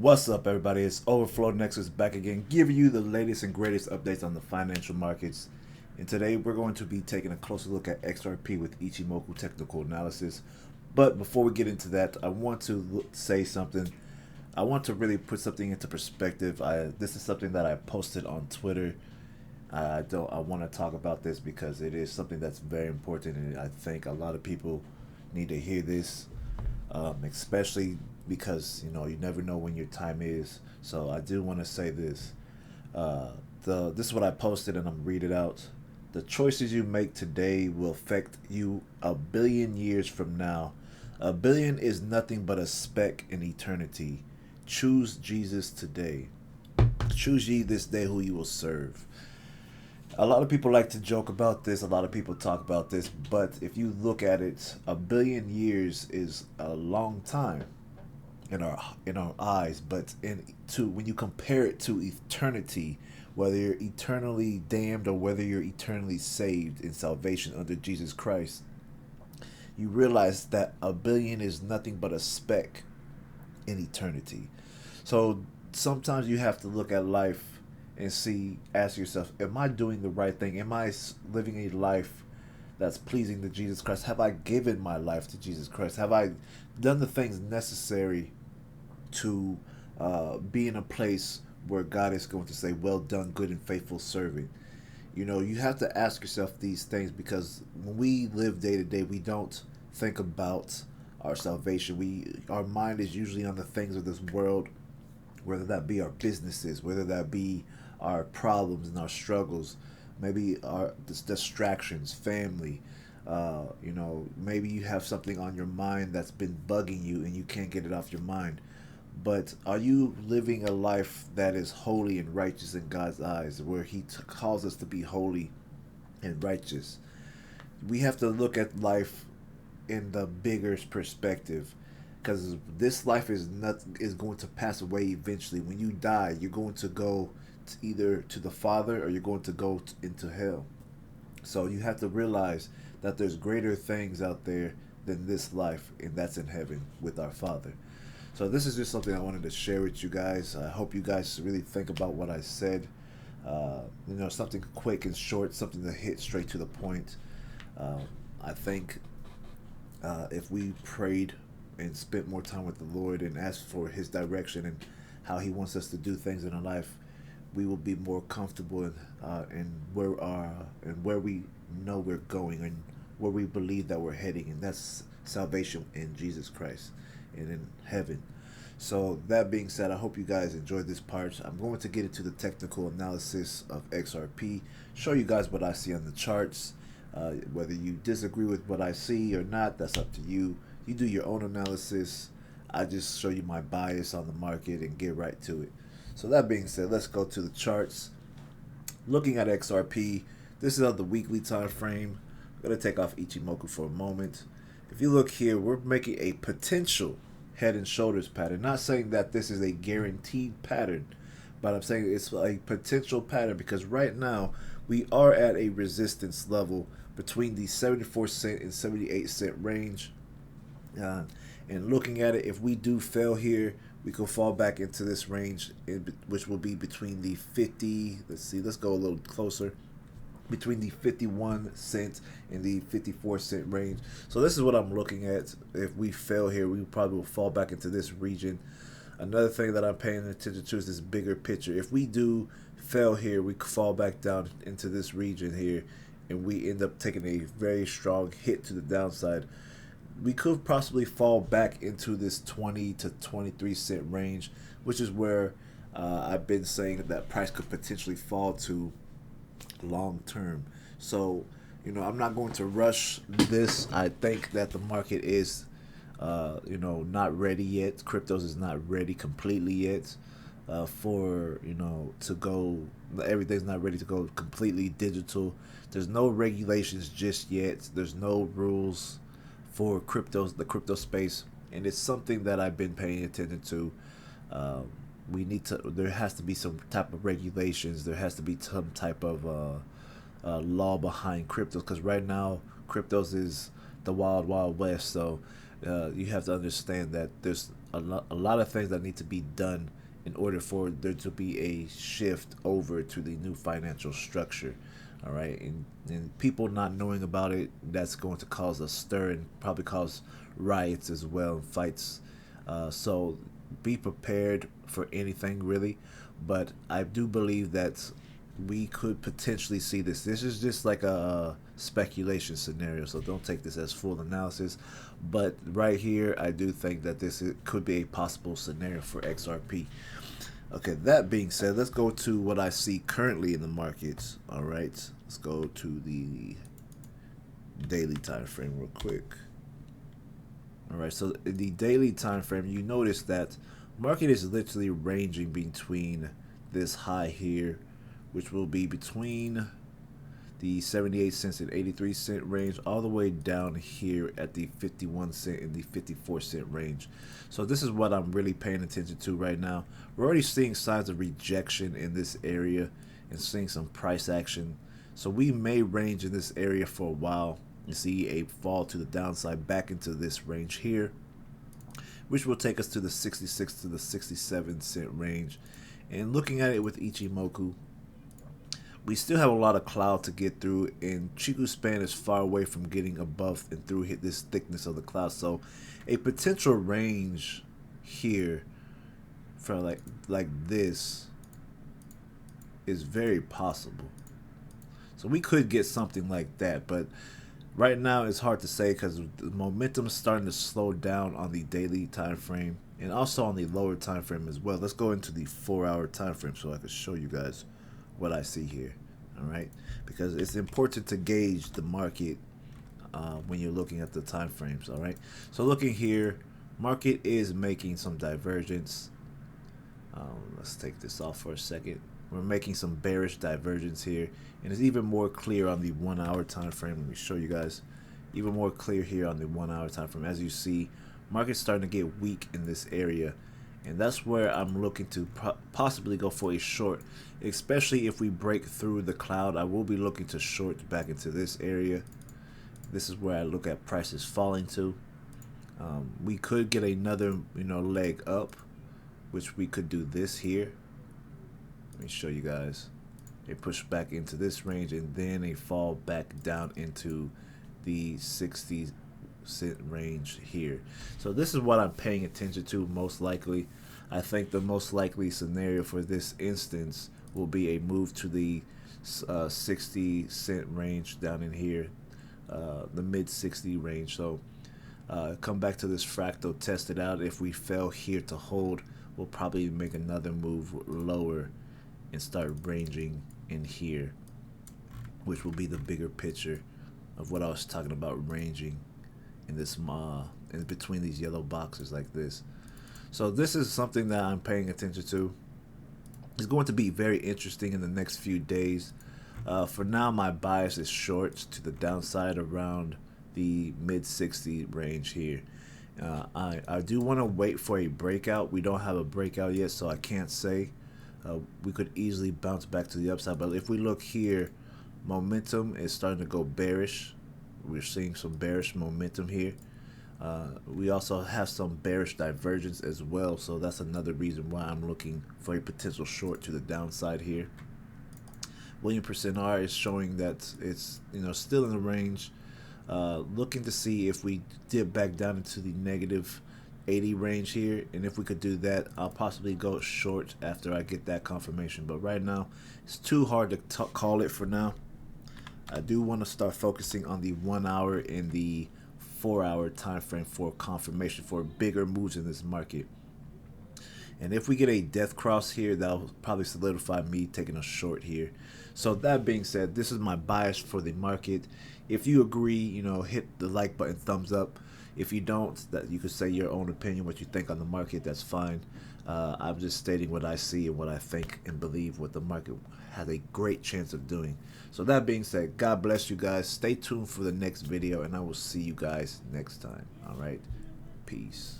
What's up, everybody? It's Overflow Nexus back again, giving you the latest and greatest updates on the financial markets. And today we're going to be taking a closer look at XRP with Ichimoku technical analysis. But before we get into that, I want to say something. I want to really put something into perspective. This is something that I posted on Twitter. I want to talk about this because it is something that's very important, and I think a lot of people need to hear this, especially because you never know when your time is. So I do want to say this. This is what I posted, and I'm gonna read it out. The choices you make today will affect you a billion years from now. A billion is nothing but a speck in eternity. Choose Jesus today. Choose ye this day who you will serve. A lot of people like to joke about this. A lot of people talk about this, but if you look at it, a billion years is a long time in our eyes. But when you compare it to eternity, whether you're eternally damned or whether you're eternally saved in salvation under Jesus Christ, you realize that a billion is nothing but a speck in eternity. So sometimes you have to look at life and ask yourself, am I doing the right thing? Am I living a life that's pleasing to Jesus Christ? Have I given my life to Jesus Christ? Have I done the things necessary to be in a place where God is going to say, well done, good and faithful servant? You have to ask yourself these things, because when we live day to day, we don't think about our salvation. Our mind is usually on the things of this world, whether that be our businesses, whether that be our problems and our struggles, maybe our distractions, family. Maybe you have something on your mind that's been bugging you and you can't get it off your mind. But are you living a life that is holy and righteous in God's eyes, where He calls us to be holy and righteous? We have to look at life in the bigger perspective, because this life is going to pass away eventually. When you die, you're going to go either to the Father, or you're going to go into hell. So you have to realize that there's greater things out there than this life, and that's in heaven with our Father. So this is just something I wanted to share with you guys. I hope you guys really think about what I said. Something quick and short, something to hit straight to the point. I think if we prayed and spent more time with the Lord and asked for His direction and how He wants us to do things in our life, we will be more comfortable in where we know we're going and where we believe that we're heading, and that's salvation in Jesus Christ and in heaven. So that being said, I hope you guys enjoyed this part. I'm going to get into the technical analysis of XRP, show you guys what I see on the charts. Whether you disagree with what I see or not, that's up to you. You do your own analysis. I just show you my bias on the market and get right to it. So that being said, let's go to the charts. Looking at XRP, this is on the weekly time frame. I'm going to take off Ichimoku for a moment. If you look here, we're making a potential head and shoulders pattern. Not saying that this is a guaranteed pattern, but I'm saying it's a potential pattern, because right now we are at a resistance level between the 74-cent and 78-cent range. And looking at it, if we do fail here, we can fall back into this range, which will be between the 50, let's go a little closer, between the 51-cent and the 54-cent range. So this is what I'm looking at. If we fail here, we probably will fall back into this region. Another thing that I'm paying attention to is this bigger picture. If we do fail here, we fall back down into this region here, and we end up taking a very strong hit to the downside. We could possibly fall back into this 20 to 23-cent range, which is where I've been saying that price could potentially fall to long term. So I'm not going to rush this. I think that the market is not ready yet. Cryptos is not ready completely yet for to go. Everything's not ready to go completely digital. There's no regulations just yet. There's no rules for the crypto space, and it's something that I've been paying attention to. There has to be some type of regulations. There has to be some type of law behind cryptos, because right now cryptos is the wild west. So You have to understand that there's a lot of things that need to be done in order for there to be a shift over to the new financial structure. All right, and people not knowing about it, that's going to cause a stir and probably cause riots as well and fights. So be prepared for anything really, but I do believe that we could potentially see this. This is just like a speculation scenario, so don't take this as full analysis. But right here, I do think that could be a possible scenario for XRP. Okay, that being said, let's go to what I see currently in the markets. All right, let's go to the daily time frame real quick. All right, so in the daily time frame, you notice that market is literally ranging between this high here, which will be between the 78 cents and 83-cent range, all the way down here at the 51-cent and the 54-cent range. So this is what I'm really paying attention to right now. We're already seeing signs of rejection in this area and seeing some price action. So we may range in this area for a while and see a fall to the downside back into this range here, which will take us to the 66 to the 67-cent range. And looking at it with Ichimoku, we still have a lot of cloud to get through, and Chiku span is far away from getting above and through this thickness of the cloud. So a potential range here for like this is very possible. So we could get something like that, but right now it's hard to say because the momentum is starting to slow down on the daily time frame and also on the lower time frame as well. Let's go into the 4-hour time frame so I can show you guys what I see here. All right, because it's important to gauge the market when you're looking at the time frames. All right, so looking here, market is making some divergence. Let's take this off for a second. We're making some bearish divergence here, and it's even more clear on the 1-hour time frame. Let me show you guys. Even more clear here on the 1-hour time frame. As you see, market's starting to get weak in this area, and that's where I'm looking to possibly go for a short, especially if we break through the cloud. I will be looking to short back into this area. This is where I look at prices falling to. We could get another leg up, which we could do this here. Let me show you guys. They push back into this range and then they fall back down into the 60-cent range here. So this is what I'm paying attention to most likely. I think the most likely scenario for this instance will be a move to the 60-cent range down in here, the mid 60 range. So come back to this fractal, test it out. If we fail here to hold, we'll probably make another move lower and start ranging in here, which will be the bigger picture of what I was talking about, ranging in this in between these yellow boxes like this. So this is something that I'm paying attention to. It's going to be very interesting in the next few days. For now, my bias is short to the downside around the mid 60 range here. I do want to wait for a breakout. We don't have a breakout yet, so I can't say. We could easily bounce back to the upside, but if we look here, momentum is starting to go bearish. We're seeing some bearish momentum here. We also have some bearish divergence as well, so that's another reason why I'm looking for a potential short to the downside here. William percent R is showing that it's still in the range. Looking to see if we dip back down into the negative 80 range here, and if we could do that, I'll possibly go short after I get that confirmation. But right now, it's too hard to call it for now. I do want to start focusing on the 1-hour and the 4-hour time frame for confirmation for bigger moves in this market. And if we get a death cross here, that'll probably solidify me taking a short here. So that being said, this is my bias for the market. If you agree, hit the like button, thumbs up. If you don't, that you could say your own opinion, what you think on the market, that's fine. I'm just stating what I see and what I think and believe what the market has a great chance of doing. So that being said, God bless you guys. Stay tuned for the next video, and I will see you guys next time. All right, peace.